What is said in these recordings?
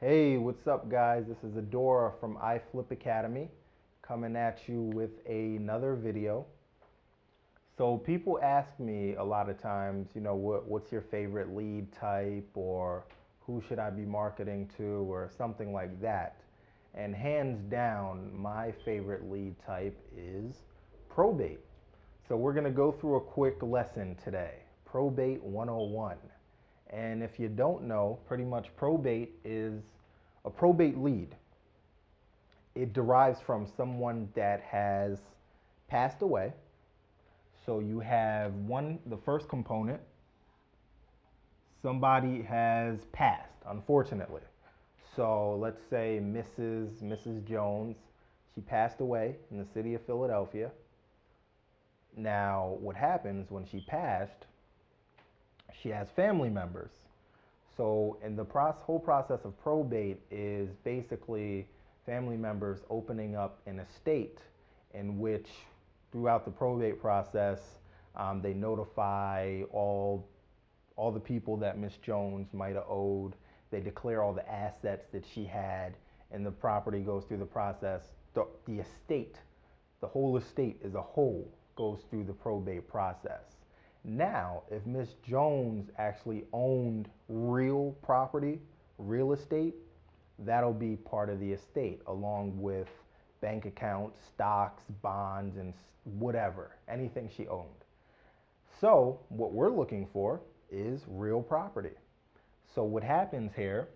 Hey, what's up, guys? This is Adora from iFlip Academy coming at you with another video. So, people ask me a lot of times, what's your favorite lead type, or who should I be marketing to, or something like that. And hands down, my favorite lead type is probate. So, we're going to go through a quick lesson today, Probate 101. And if you don't know, pretty much probate is a probate lead. It derives from someone that has passed away. So you have the first component, somebody has passed, unfortunately. So let's say Mrs. Jones, she passed away in the city of Philadelphia. Now, what happens when she passed, she has family members. So, in the whole process of probate is basically family members opening up an estate in which, throughout the probate process, they notify all the people that Miss Jones might have owed. They declare all the assets that she had, and the property goes through the process. The estate, the whole estate as a whole, goes through the probate process. Now, if Miss Jones actually owned real property, real estate, that'll be part of the estate along with bank accounts, stocks, bonds, and whatever, anything she owned. So, what we're looking for is real property. So, what happens here,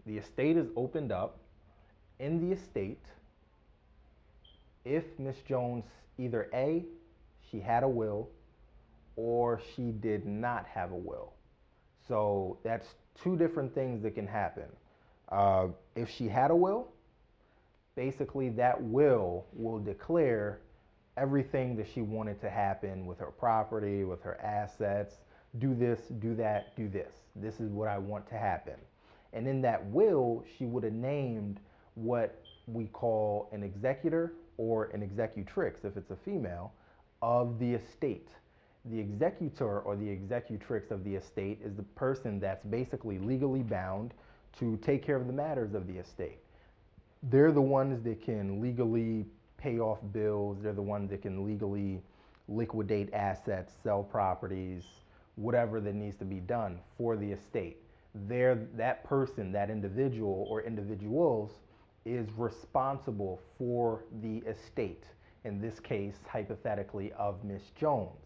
the estate is opened up. In the estate, if Miss Jones either A, she had a will, or she did not have a will. So that's two different things that can happen. If she had a will, basically that will declare everything that she wanted to happen with her property, with her assets. Do this, do that, do this. This is what I want to happen. And in that will, she would have named what we call an executor or an executrix, if it's a female, of the estate. The executor or the executrix of the estate is the person that's basically legally bound to take care of the matters of the estate. They're the ones that can legally pay off bills. They're the ones that can legally liquidate assets, sell properties, whatever that needs to be done for the estate. That person, that individual or individuals, is responsible for the estate. In this case, hypothetically, of Miss Jones.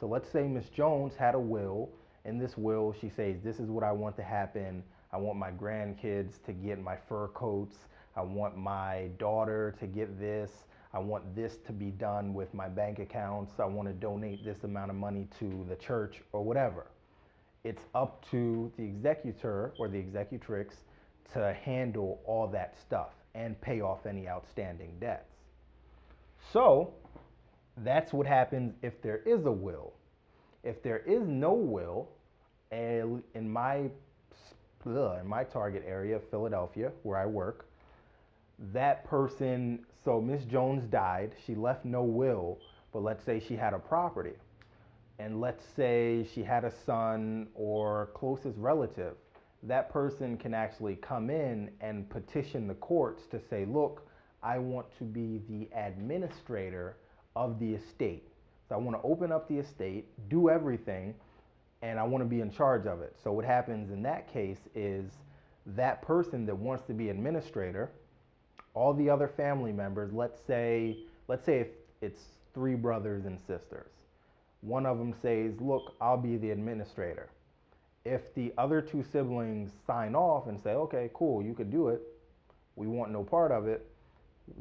So let's say Miss Jones had a will. In this will, she says, this is what I want to happen. I want my grandkids to get my fur coats. I want my daughter to get this. I want this to be done with my bank accounts. I want to donate this amount of money to the church or whatever. It's up to the executor or the executrix to handle all that stuff and pay off any outstanding debts. So that's what happens if there is a will. If there is no will, in my target area, Philadelphia, where I work, that person, so Miss Jones died, she left no will, but let's say she had a property. And let's say she had a son or closest relative, that person can actually come in and petition the courts to say, look, I want to be the administrator of the estate. So I want to open up the estate, do everything, and I want to be in charge of it. So what happens in that case is that person that wants to be administrator, all the other family members, let's say if it's three brothers and sisters. One of them says, look, I'll be the administrator. If the other two siblings sign off and say, okay, cool, you could do it, we want no part of it,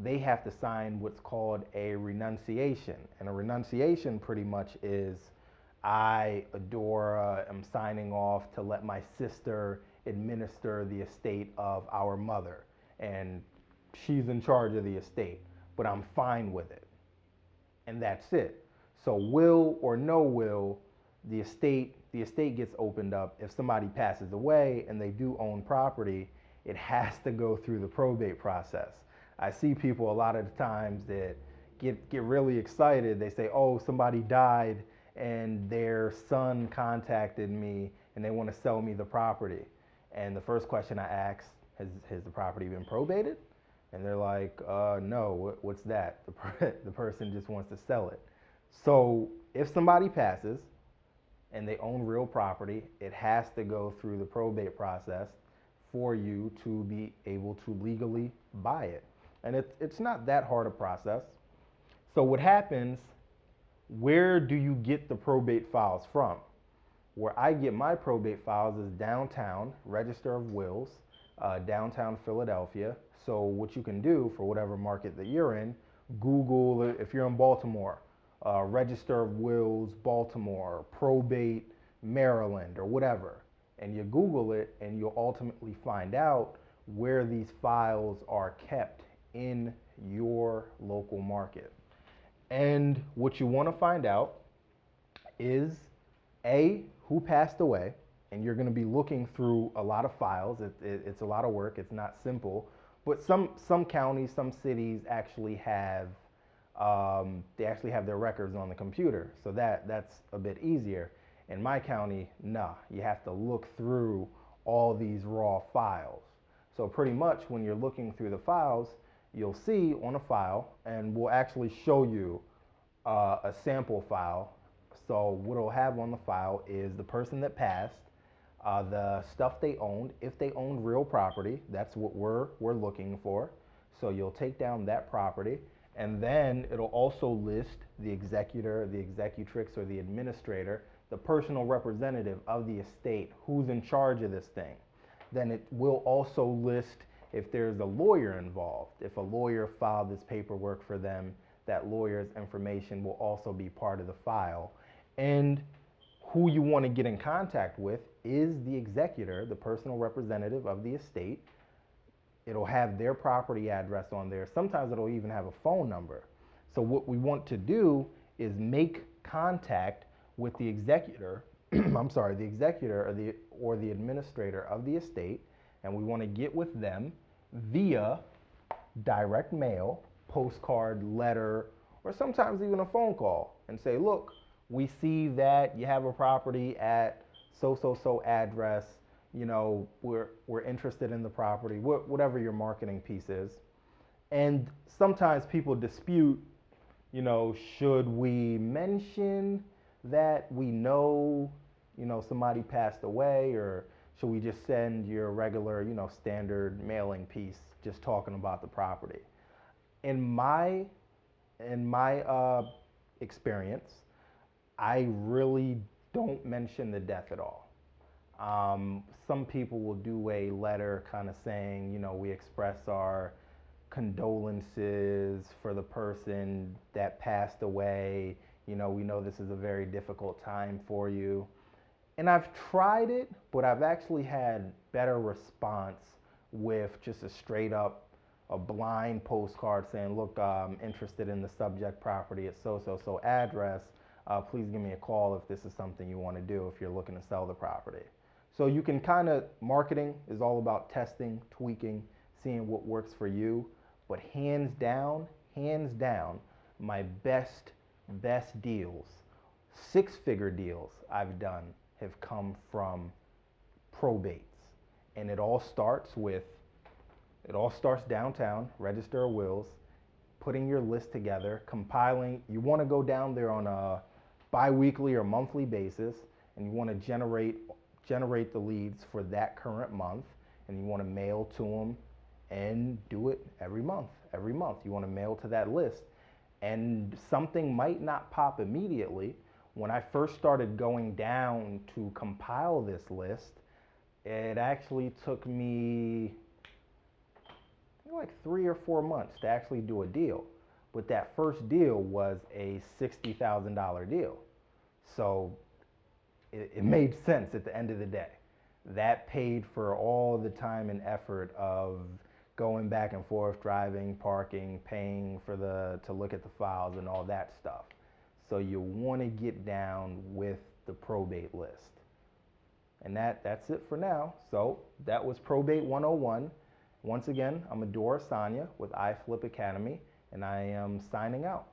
they have to sign what's called a renunciation. And a renunciation pretty much is, I, Adora, am signing off to let my sister administer the estate of our mother. And she's in charge of the estate, but I'm fine with it. And that's it. So will or no will, the estate gets opened up. If somebody passes away and they do own property, it has to go through the probate process. I see people a lot of the times that get really excited. They say, oh, somebody died and their son contacted me and they want to sell me the property. And the first question I ask, has the property been probated? And they're like, no, what's that? The person just wants to sell it. So if somebody passes and they own real property, it has to go through the probate process for you to be able to legally buy it. And it's not that hard a process. So what happens, where do you get the probate files from? Where I get my probate files is downtown, Register of Wills, downtown Philadelphia. So what you can do for whatever market that you're in, Google, if you're in Baltimore, Register of Wills, Baltimore, Probate, Maryland, or whatever. And you Google it and you'll ultimately find out where these files are kept in your local market. And what you want to find out is who passed away, and you're going to be looking through a lot of files. It's a lot of work. It's not simple, but some counties, some cities actually have their records on the computer, so that's a bit easier. In my county, nah, you have to look through all these raw files. So pretty much when you're looking through the files, you'll see on a file, and we'll actually show you a sample file. So what it'll have on the file is the person that passed, the stuff they owned. If they owned real property, that's what we're looking for. So you'll take down that property, and then it'll also list the executor, the executrix, or the administrator, the personal representative of the estate, who's in charge of this thing. Then it will also list if there's a lawyer involved. If a lawyer filed this paperwork for them, that lawyer's information will also be part of the file. And who you want to get in contact with is the executor, the personal representative of the estate. It'll have their property address on there. Sometimes it'll even have a phone number. So what we want to do is make contact with the executor, I'm sorry, the executor or the administrator of the estate, and we want to get with them via direct mail, postcard, letter, or sometimes even a phone call and say, look, we see that you have a property at so address, we're interested in the property, whatever your marketing piece is. And sometimes people dispute, should we mention that we know, somebody passed away, or should we just send your regular, standard mailing piece just talking about the property? In my experience, I really don't mention the death at all. Some people will do a letter kind of saying, we express our condolences for the person that passed away. We know this is a very difficult time for you. And I've tried it, but I've actually had better response with just a straight up, a blind postcard saying, look, I'm interested in the subject property at so address. Please give me a call if this is something you want to do, if you're looking to sell the property. So you can marketing is all about testing, tweaking, seeing what works for you. But hands down, my best deals, six-figure deals I've done have come from probates. And it all starts downtown, Register of Wills, putting your list together, compiling. You want to go down there on a bi-weekly or monthly basis, and you want to generate the leads for that current month, and you want to mail to them and do it every month. You want to mail to that list. And something might not pop immediately. When I first started going down to compile this list, it actually took me like 3 or 4 months to actually do a deal. But that first deal was a $60,000 deal. So it made sense at the end of the day. That paid for all the time and effort of going back and forth, driving, parking, paying to look at the files and all that stuff. So you want to get down with the probate list. And that's it for now. So that was Probate 101. Once again, I'm Adora Sanya with iFlip Academy, and I am signing out.